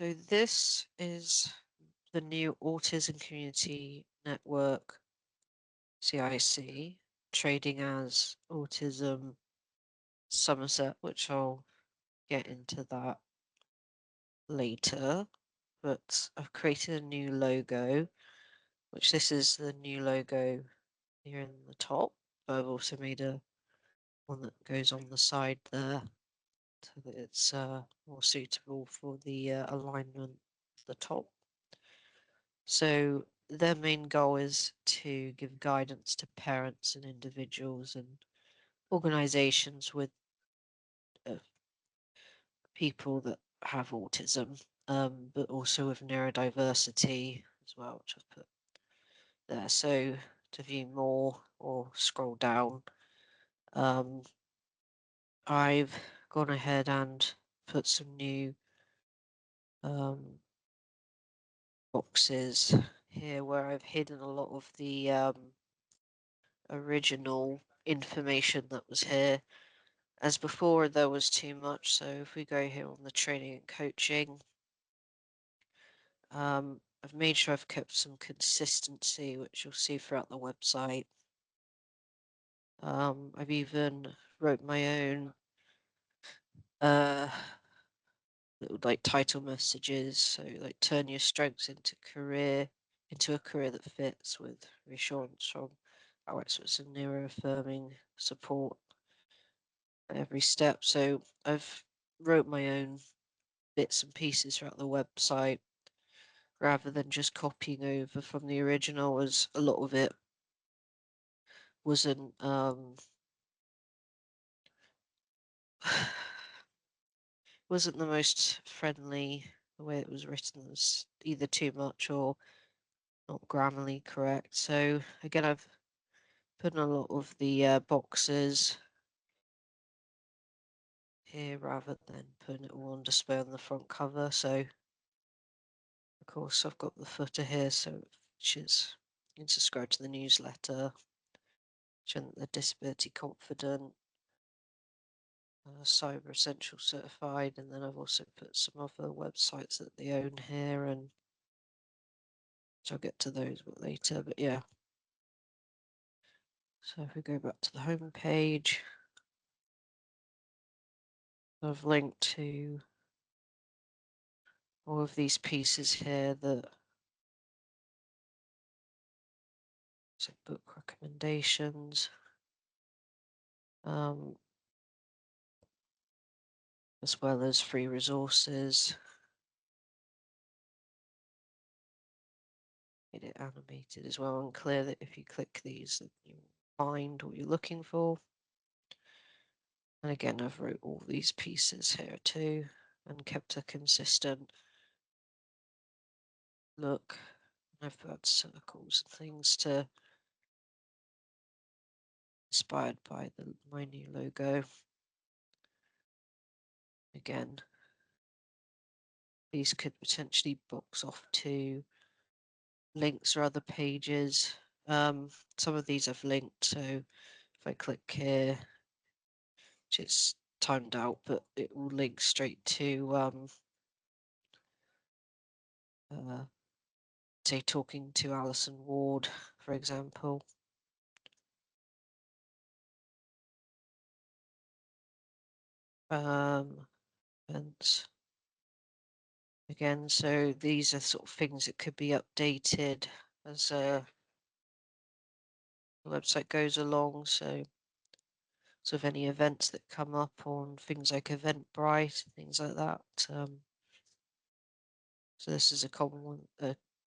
So this is the new Autism Community Network, CIC, trading as Autism Somerset, which I'll get into that later. But I've created a new logo, which this is the new logo here in the top. But I've also made a one that goes on the side there so that it's more suitable for the alignment of the top. So their main goal is to give guidance to parents and individuals and organizations with uh, people that have autism, but also with neurodiversity as well, which I've put there. So to view more or scroll down, I've gone ahead and put some new boxes here where I've hidden a lot of the original information that was here. As before, there was too much, so if we go here on the training and coaching, I've made sure I've kept some consistency, which you'll see throughout the website. I've even wrote my own little like title messages, so like turn your strengths into a career that fits, with reassurance from our experts in neuroaffirming support at every step. So I've wrote my own bits and pieces throughout the website rather than just copying over from the original, as a lot of it wasn't wasn't the most friendly. The way it was written was either too much or not grammarly correct. So again, I've put in a lot of the boxes here rather than putting it all on display on the front cover. So of course I've got the footer here, so which is you can subscribe to the newsletter, the disability confident, Cyber Essential certified, and then I've also put some other websites that they own here, and so I'll get to those a bit later. But yeah, so if we go back to the home page, I've linked to all of these pieces here that so book recommendations, as well as free resources. Made it animated as well and clear that if you click these, that you find what you're looking for. And again, I've wrote all these pieces here too and kept a consistent look. I've got circles and things to inspired by my new logo. Again, these could potentially box off to links or other pages. Some of these I've linked, so if I click here, which is timed out, but it will link straight to say talking to Alison Ward, for example. And again, so these are sort of things that could be updated as the website goes along. So of any events that come up on things like Eventbrite, things like that. So this is a common one,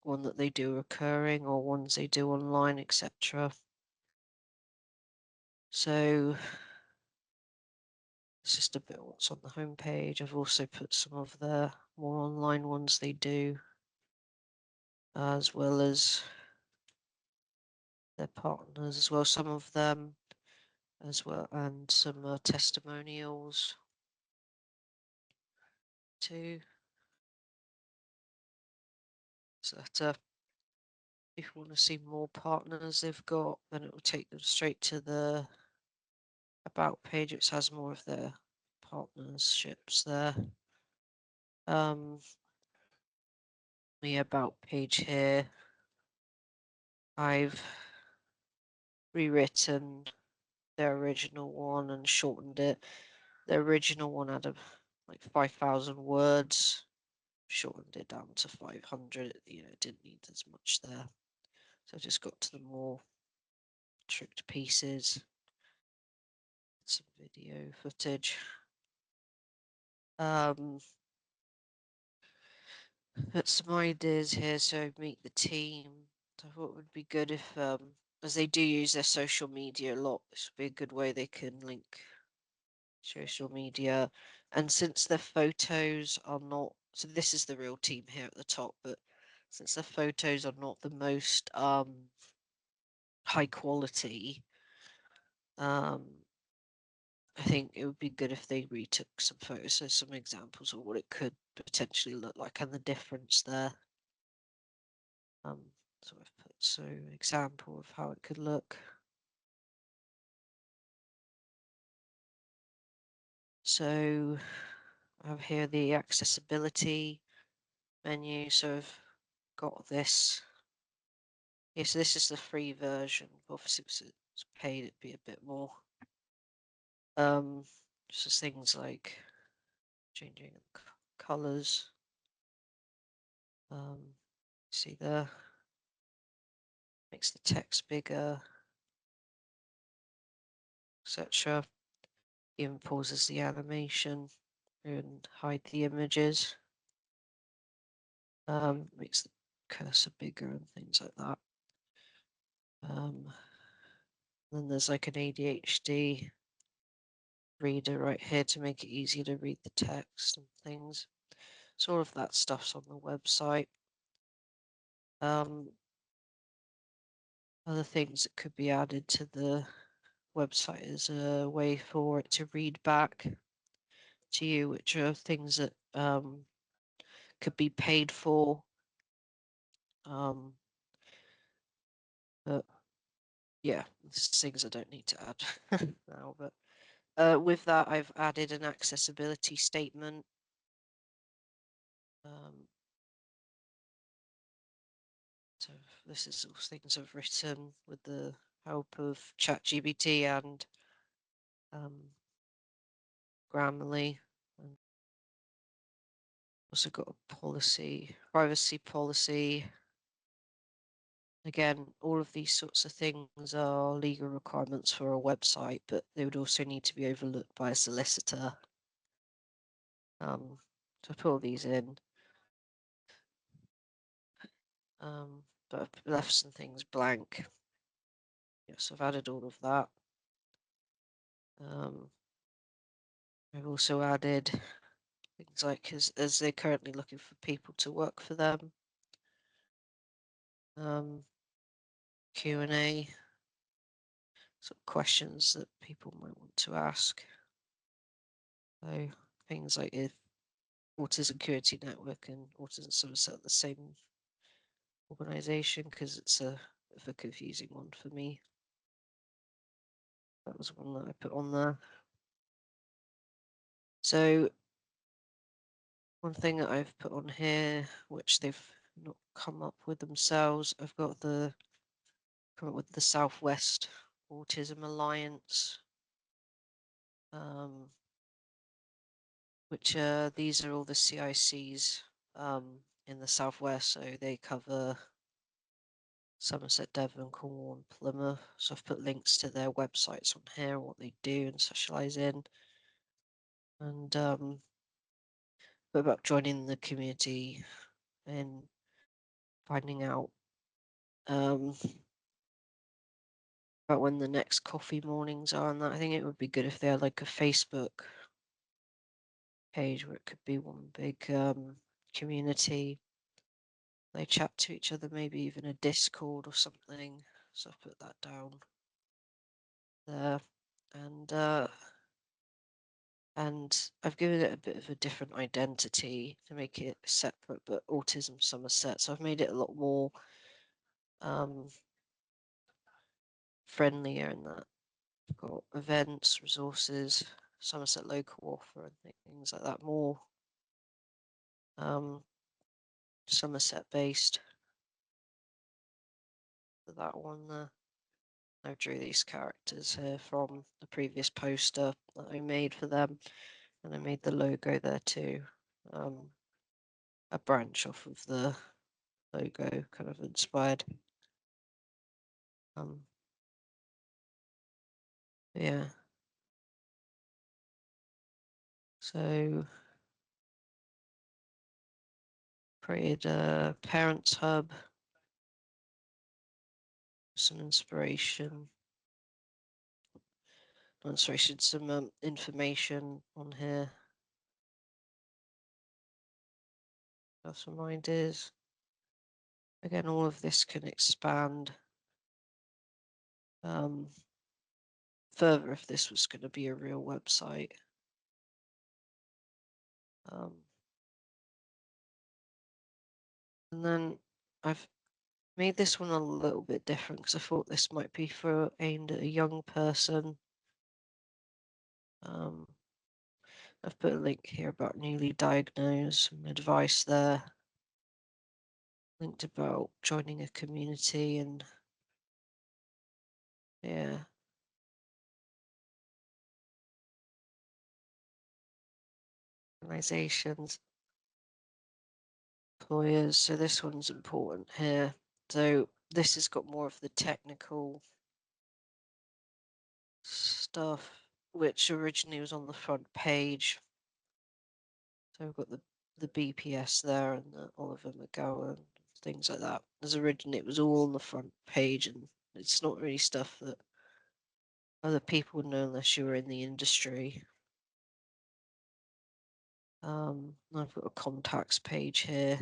one that they do recurring or ones they do online, etc. So it's just a bit of what's on the homepage. I've also put some of the more online ones they do, as well as their partners as well, some of them as well, and some testimonials too. So that if you want to see more partners they've got, then it will take them straight to the about page, which has more of their partnerships there. the about page here, I've rewritten the original one and shortened it. The original one had like 5,000 words. Shortened it down to 500. It didn't need as much there. So I just got to the more tricked pieces. Some video footage. Got some ideas here. So meet the team. I thought it would be good if, as they do use their social media a lot, this would be a good way they can link social media. And since their photos are not, so this is the real team here at the top, but since their photos are not the most high quality, I think it would be good if they retook some photos, so some examples of what it could potentially look like and the difference there. So I've put example of how it could look. So I have here the accessibility menu. So I've got this. Yeah, so this is the free version. Obviously, if it's paid, it'd be a bit more. Just things like changing colors. See there, makes the text bigger, etc. Even pauses the animation and hide the images. Makes the cursor bigger and things like that. Then there's like an ADHD reader right here to make it easier to read the text and things. So all of that stuff's on the website. Other things that could be added to the website is a way for it to read back to you, which are things that could be paid for. But yeah, things I don't need to add now. But with that, I've added an accessibility statement. So this is all things I've written with the help of ChatGPT and Grammarly. And also got a privacy policy. Again, all of these sorts of things are legal requirements for a website, but they would also need to be overlooked by a solicitor. So I put all these in. But I've left some things blank. Yes, I've added all of that. I've also added things like as they're currently looking for people to work for them. Q&A, sort of questions that people might want to ask. So things like if Autism Community Network and Autism Somerset are the same organisation, because it's a bit of a confusing one for me. That was one that I put on there. So one thing that I've put on here, which they've not come up with themselves, I've got come up with the Southwest Autism Alliance, which these are all the CICs in the Southwest, so they cover Somerset, Devon, Cornwall, and Plymouth. So I've put links to their websites on here, what they do and specialise in, and but about joining the community and finding out about when the next coffee mornings are, and that I think it would be good if they had like a Facebook page where it could be one big community. They chat to each other, maybe even a Discord or something. So I've put that down there, and I've given it a bit of a different identity to make it separate, but Autism Somerset. So I've made it a lot more friendlier in that. I've got events, resources, Somerset local offer, and things like that. More Somerset based. That one there. I drew these characters here from the previous poster that I made for them, and I made the logo there too. A branch off of the logo, kind of inspired. Yeah. So created a parents hub, some inspiration, some information on here. Got some ideas. Again, all of this can expand further if this was going to be a real website. And then I've made this one a little bit different because I thought this might be for aimed at a young person. I've put a link here about newly diagnosed, some advice there. Linked about joining a community and yeah. Organizations, employers. So this one's important here. So this has got more of the technical stuff, which originally was on the front page. So we've got the BPS there and the Oliver McGowan, things like that. As originally it was all on the front page, and it's not really stuff that other people would know unless you were in the industry. I've got a contacts page here,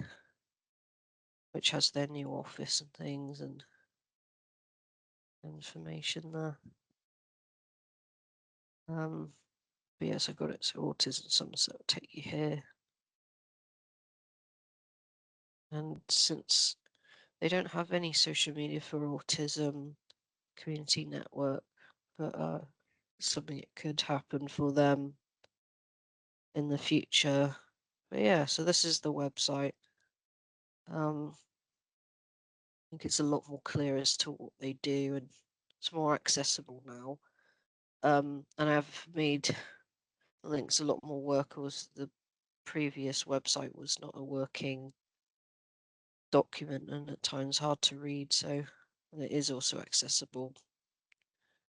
which has their new office and things and information there. But yes, I got it. So autism, Somerset will take you here. And since they don't have any social media for autism community network, but something that could happen for them in the future. But yeah, so this is the website. I think it's a lot more clear as to what they do, and it's more accessible now. And I've made the links a lot more workable. The previous website was not a working document and at times hard to read, so it is also accessible